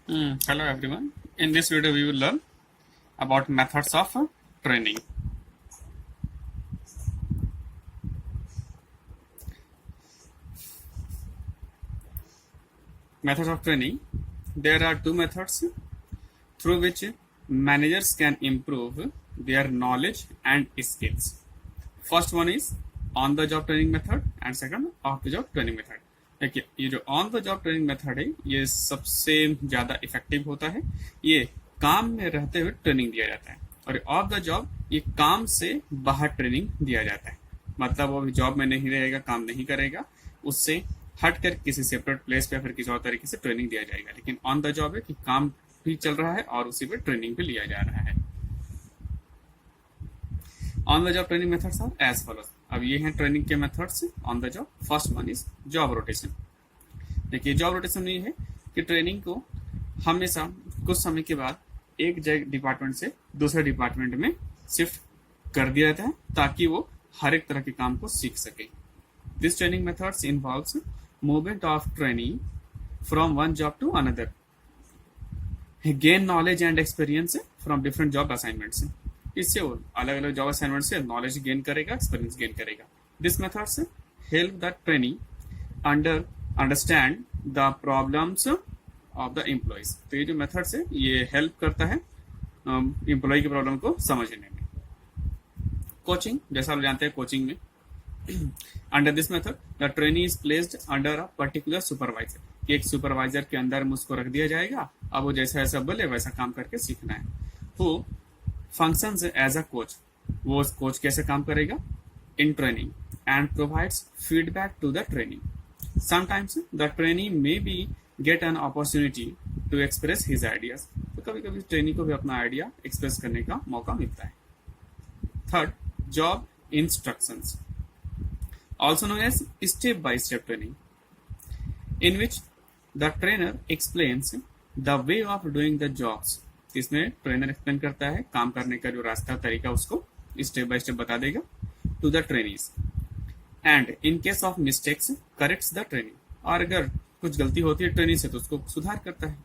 Hello everyone. In this video we will learn about methods of training. Methods of training. There are two methods through which managers can improve their knowledge and skills. First one is on the job training method and second off the job training method. देखिए ये जो on the job training method है ये सबसे ज्यादा effective होता है। ये काम में रहते हुए ट्रेनिंग दिया जाता है और ऑफ द जॉब ये काम से बाहर ट्रेनिंग दिया जाता है। मतलब वो जॉब में नहीं रहेगा, काम नहीं करेगा, उससे हट कर किसी सेपरेट प्लेस पे फिर किसी और तरीके से ट्रेनिंग दिया जाएगा। लेकिन ऑन द जॉब है कि काम भी चल रहा है और उसी पे ट्रेनिंग भी लिया जा रहा है। On the job training methods are as follows. अब ये हैं ट्रेनिंग के methods on the job. First one is job rotation. देखिए जॉब रोटेशन में ये है कि ट्रेनिंग को हमेशा कुछ समय के बाद एक डिपार्टमेंट से दूसरे डिपार्टमेंट में शिफ्ट कर दिया जाता है ताकि वो हर एक तरह के काम को सीख सके। This training methods involves movement of training from one job to another, gain knowledge and experience from different job assignments. इससे वो अलग अलग जॉब असाइनमेंट से नॉलेज गेन करेगा, एक्सपीरियंस गेन करेगा। This methods help the training understand the problems of the employees. तो ये जो मेथड्स है ये हेल्प करता है एम्प्लॉय की प्रॉब्लम को समझने में। कोचिंग, जैसा आप जानते हैं कोचिंग में under this method the trainee is placed under a particular supervisor. एक सुपरवाइजर के अंदर में उसको रख दिया जाएगा। अब वो जैसा ऐसा बोले वैसा काम करके सीखना है। वो फंक्शंस एज अ कोच। वो कोच कैसे काम करेगा in training and provides feedback to the training. Sometimes the trainee may be get an opportunity to express his ideas. तो कभी कभी ट्रेनी को भी अपना आइडिया एक्सप्रेस करने का मौका मिलता है। Third, job instructions, also known as step by step training, in which the trainer explains the way of doing the jobs। इसमें ट्रेनर एक्सप्लेन करता है काम करने का जो रास्ता तरीका उसको स्टेप बाय स्टेप बता देगा to the trainees and in case of mistakes corrects the training. और अगर कुछ गलती होती है ट्रेनिंग से तो उसको सुधार करता है।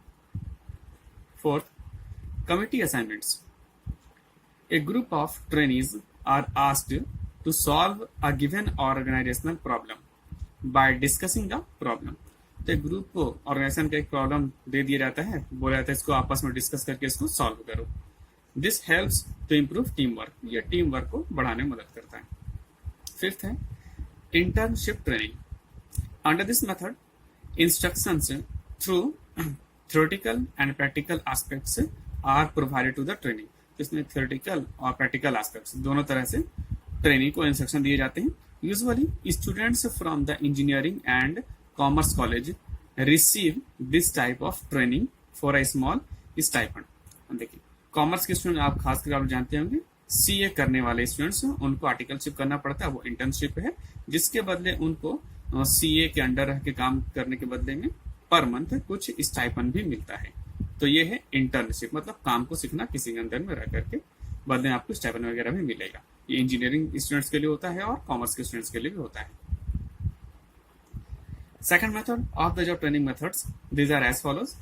Fourth, committee assignments. A group of trainees are asked to solve a given organizational problem by discussing the problem। तो ग्रुप को ऑर्गेनाइजेशन का एक प्रॉब्लम दे दिया जाता है, बोला जाता है इसको आपस में डिस्कस करके इसको सॉल्व करो। This helps to improve team work. ये टीम वर्क को बढ़ाने में मदद करता है। फिफ्थ है internship training. Under this method instructions through theoretical and practical aspects are provided to the training. इसमें थ्योरेटिकल और प्रैक्टिकल एस्पेक्ट्स दोनों तरह से ट्रेनिंग को इंस्ट्रक्शन दिए जाते हैं। Usually students from the engineering and commerce college receive this type of training for a small stipend. देखिए कॉमर्स के स्टूडेंट आप खासकर आप जानते होंगे सीए करने वाले स्टूडेंट्स उनको आर्टिकलशिप करना पड़ता है, वो इंटर्नशिप है जिसके बदले उनको सीए के अंडर रह के काम करने के बदले में पर मंथ कुछ स्टाइपेंड भी मिलता है। तो ये है इंटर्नशिप, मतलब काम को सीखना किसी के अंदर में रह करके बदले में आपको स्टाइपेंड वगैरह भी मिलेगा। ये इंजीनियरिंग स्टूडेंट्स के लिए होता है और कॉमर्स के स्टूडेंट्स के लिए भी होता है। Second method of the job training methods, these are as follows.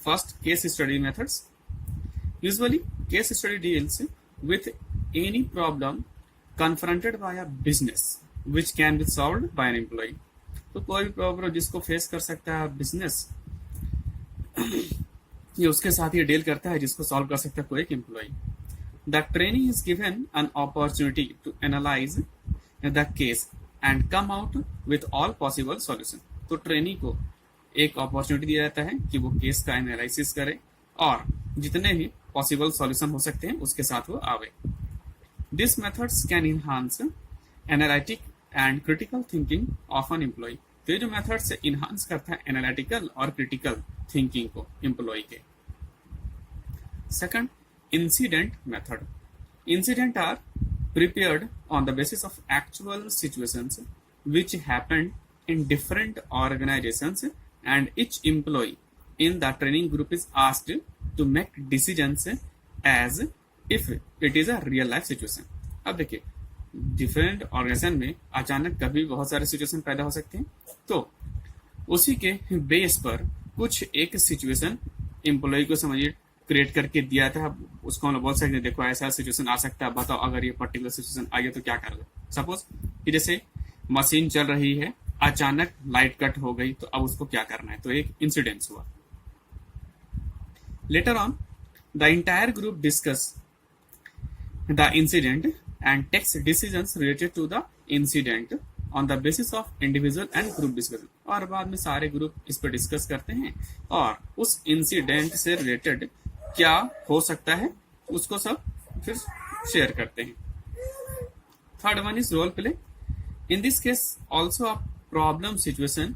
First, case study methods. Usually case study deals with any problem confronted by a business which can be solved by an employee. तो कोई भी problem जिसको face कर सकता है business ये उसके साथ ये डील करता है जिसको सॉल्व कर सकता है कोई एक employ. The trainee is given an opportunity to analyze the case and come out with all possible solution। तो ट्रेनी को एक अपॉर्चुनिटी दिया जाता है कि वो केस का एनालिसिस करे और जितने भी पॉसिबल सॉल्यूशन हो सकते हैं उसके साथ वो आवे। This methods can enhance analytic and critical thinking of an employee. तो ये जो मेथड्स इनहांस करता है एनालिटिकल और क्रिटिकल थिंकिंग को एम्प्लॉय के। Second, incident method। Incident are prepared on the basis of actual situations which happened in different organizations and each employee in the training group is asked to make decisions as if it is a real life situation। अब देखिए different organisation में अचानक कभी बहुत सारे situation पैदा हो सकते हैं, तो उसी के बेस पर कुछ एक सिचुएशन एम्प्लॉय को समझिए क्रिएट करके दिया था, उसको हम लोग बोल सकते हैं देखो ऐसा सिचुएशन आ सकता है, बताओ अगर ये पर्टिकुलर सिचुएशन आ गया तो क्या करोगे। सपोज कि जैसे मशीन चल रही है, अचानक लाइट कट हो गई, तो अब उसको क्या करना है, तो एक इंसिडेंस हुआ। Later on the entire group discuss the incident and takes decisions related to the incident on the basis of individual and group discussion। और बाद में सारे ग्रुप इस पर डिस्कस करते हैं और उस इंसिडेंट से रिलेटेड क्या हो सकता है उसको सब फिर शेयर करते हैं। Third one is role play. In this case also a problem situation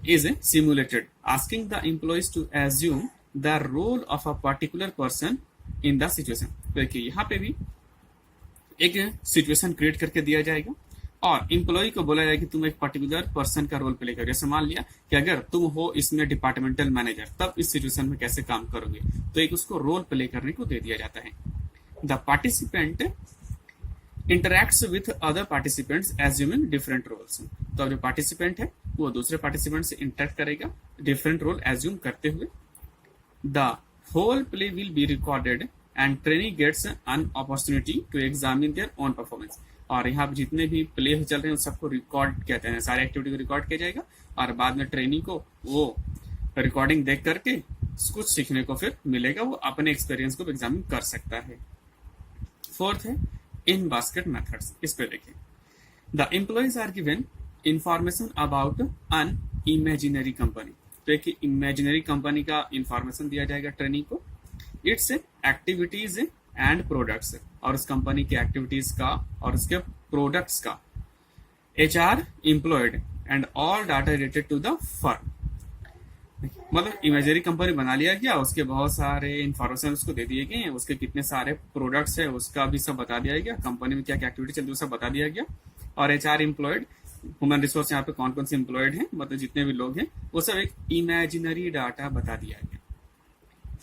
is simulated, asking the employees to assume the role of a particular person in the situation। देखिए यहाँ पे भी एक सिचुएशन क्रिएट करके दिया जाएगा और एम्प्लॉय को बोला जाएगा कि तुम एक पर्टिकुलर पर्सन का रोल प्ले करो। जैसे मान लिया कि अगर तुम हो इसमें डिपार्टमेंटल मैनेजर, तब इस सिचुएशन में कैसे काम करोगे, तो एक उसको रोल प्ले करने को दे दिया जाता है। The participant interacts with other participants assuming different roles. तो जो पार्टिसिपेंट है वो दूसरे पार्टिसिपेंट से इंटरैक्ट करेगा डिफरेंट रोल एज्यूम करते हुए। The whole play will be recorded and training gets an opportunity to examine their own performance. और यहाँ पे जितने भी प्ले चल रहे हैं उन सबको रिकॉर्ड कहते हैं, सारे एक्टिविटी को रिकॉर्ड किया जाएगा और बाद में ट्रेनिंग को वो रिकॉर्डिंग देख करके कुछ सीखने को फिर मिलेगा, वो अपने एक्सपीरियंस को एग्जामिन कर सकता है। फोर्थ है इन बास्केट मेथड्स। इस पे देखिए, the employees are given information about an imaginary company. तो एक इमेजिनरी कंपनी का इंफॉर्मेशन दिया जाएगा ट्रेनिंग को, इट्स एक्टिविटीज एंड प्रोडक्ट्स, और उस कंपनी की एक्टिविटीज का और उसके प्रोडक्ट्स का, HR employed and all data related to the firm. मतलब इमेजिनरी कंपनी बना लिया गया, उसके बहुत सारे इंफॉर्मेशन उसको दे दिए गए, उसके कितने सारे प्रोडक्ट्स है उसका भी सब बता दिया गया, कंपनी में क्या क्या एक्टिविटी चल रही है सब बता दिया गया, और HR एम्प्लॉयड ह्यूमन रिसोर्स यहाँ पे कौन कौन से एम्प्लॉयड हैं, मतलब जितने भी लोग हैं वो सब एक इमेजिनरी डाटा बता दिया गया।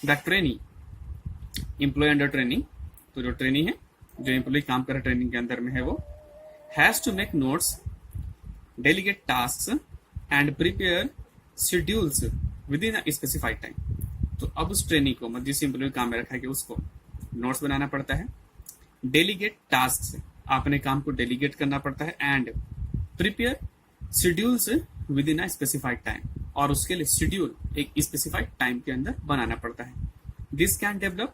The trainee employee under training, तो जो ट्रेनी है, जो एम्प्लॉय काम कर रहा है ट्रेनिंग के अंदर में है, वो has to make notes, delegate task and prepare schedules within specified time. तो अब उस ट्रेनिंग को, मतलब जिस एम्प्लॉय काम में रखा है, उसको नोट्स बनाना पड़ता है, डेलीगेट टास्क अपने काम को डेलीगेट करना पड़ता है, and prepare schedules within specified time, और उसके लिए शेड्यूल एक स्पेसिफाइड टाइम के अंदर बनाना पड़ता है। This can develop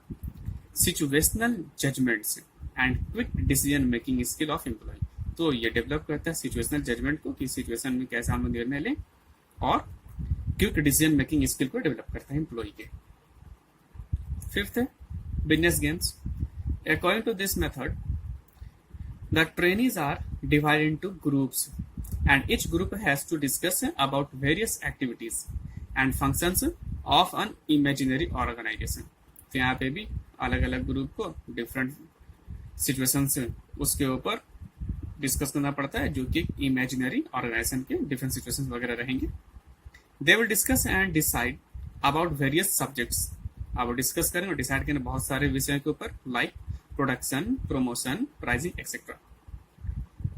situational judgements and quick decision making skill of employee. तो ये डेवलप करता है सिचुएशनल जजमेंट को कि सिचुएशन में कैसे हम निर्णय लें, और क्विक डिसीजन मेकिंग स्किल को डेवलप करता है एम्प्लॉय के। फिफ्थ है business games. According to this method the trainees are divided into groups and each group has to discuss about various activities and functions of an imaginary organization। तो यहाँ पे भी अलग अलग ग्रुप को डिफरेंट सिचुएशन से उसके ऊपर डिस्कस करना पड़ता है, जो कि इमेजिनरी ऑर्गेनाइजेशन के डिफरेंट सिचुएशन वगैरह रहेंगे। They will discuss and decide about various subjects. अब डिस्कस करेंगे और डिसाइड करेंगे बहुत सारे विषयों के ऊपर, like production, promotion, pricing etcetera.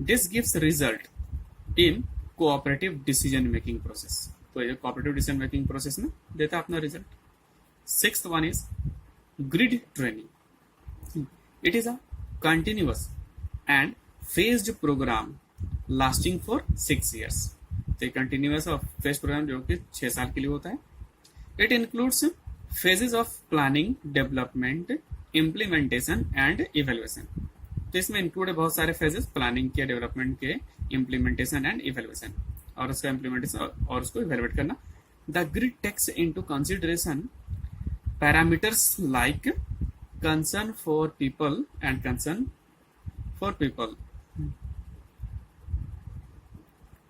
This gives result in cooperative decision making process. तो ये कोऑपरेटिव डिसीजन मेकिंग प्रोसेस में देता है अपना result. Sixth one is grid training. It is a continuous and phased programme lasting for 6 years। तो continuous और phase programme जो कि 6 साल के लिए होता है। It includes phases of planning, development, implementation and evaluation। तो इसमें इंक्लूड है बहुत सारे फेजेस, प्लानिंग के, डेवलपमेंट के, इम्प्लीमेंटेशन एंड इवेल्युएशन, और उसका इम्प्लीमेंटेशन और उसको इवेल्युएट करना। The grid takes into consideration parameters like concern for people and concern for people.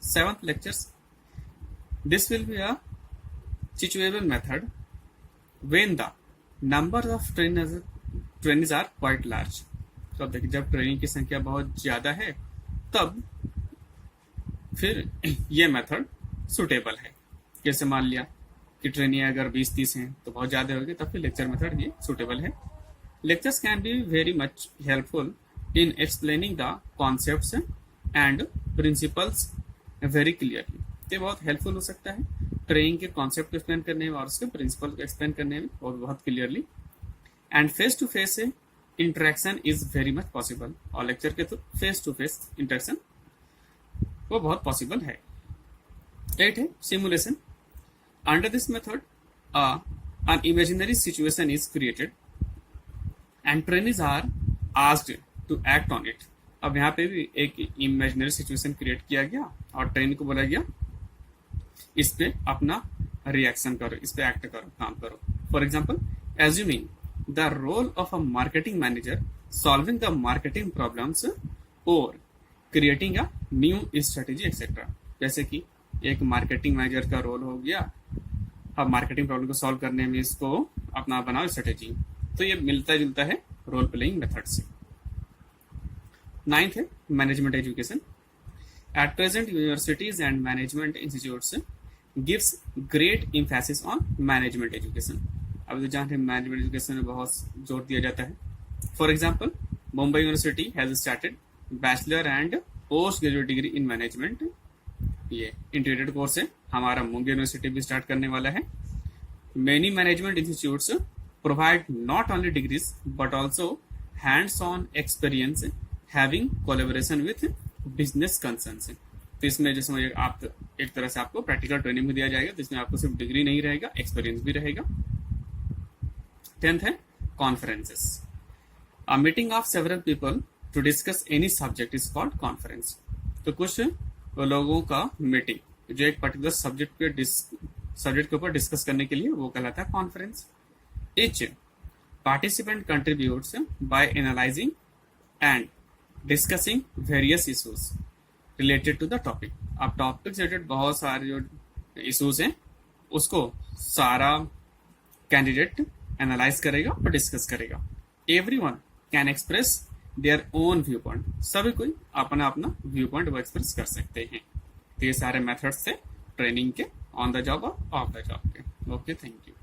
Seventh lectures, this will be a suitable method when the number of trainees are quite large। तो अब देखिए, जब training की संख्या बहुत ज्यादा है तब फिर ये मेथड सुटेबल है। जैसे मान लिया कि ट्रेनी अगर 20-30 हैं तो बहुत ज्यादा हो गए, तब फिर लेक्चर मेथड ये सुटेबल है। Lectures can be very much helpful in explaining the concepts and principles very clearly. ये बहुत हेल्पफुल हो सकता है ट्रेनिंग के कॉन्सेप्ट को एक्सप्लेन करने में और उसके प्रिंसिपल को एक्सप्लेन करने में और बहुत clearly. And face to face interaction is very much possible, और लेक्चर के थ्रू फेस टू फेस इंटरेक्शन वो बहुत पॉसिबल है। 8 है simulation. Under this method an imaginary situation is created and trainees are asked to act on it। अब यहाँ पे भी एक इमेजिनरी सिचुएशन क्रिएट किया गया और ट्रेन को बोला गया इस पे अपना रिएक्शन करो, इस पे एक्ट करो, काम करो। For example, assuming the role of a marketing manager solving the marketing problems और creating a new strategy etcetera. जैसे कि एक मार्केटिंग मैनेजर का रोल हो गया, अब मार्केटिंग प्रॉब्लम को सॉल्व करने में इसको अपना बनाओ स्ट्रेटेजी। तो ये मिलता जुलता है रोल प्लेइंग मेथड से। 9th है management education. At present universities and management institutes gives great emphasis on management education. अब तो जानते हैं मैनेजमेंट एजुकेशन में बहुत जोर दिया जाता है। For example, Mumbai university has started bachelor and post graduate degree in management. ये इंटीग्रेटेड कोर्स है, हमारा मुंबई यूनिवर्सिटी भी स्टार्ट करने वाला है। Many management institutes provide not only degrees but also hands on experience having collaboration with business concerns. तो इसमें जैसे आप एक तरह से आपको प्रैक्टिकल ट्रेनिंग भी दिया जाएगा, तो इसमें आपको सिर्फ डिग्री नहीं रहेगा, एक्सपीरियंस भी रहेगा। 10th है conferences. A meeting of several people to discuss any subject is called conference. तो कुछ लोगों का मीटिंग जो एक पर्टिकुलर सब्जेक्ट के ऊपर डिस्कस करने के लिए, वो कहलाता है conference. Each participant contributes by analyzing and discussing various issues related to the topic। अब टॉपिक से रिलेटेड बहुत सारे जो इश्यूज हैं उसको सारा कैंडिडेट एनालाइज करेगा और डिस्कस करेगा। Everyone can express their own view point. सभी कोई अपना अपना व्यू पॉइंट वो एक्सप्रेस कर सकते हैं। तो ये सारे मेथड्स थे ट्रेनिंग के, ऑन द जॉब और ऑफ द जॉब के। Okay, thank you.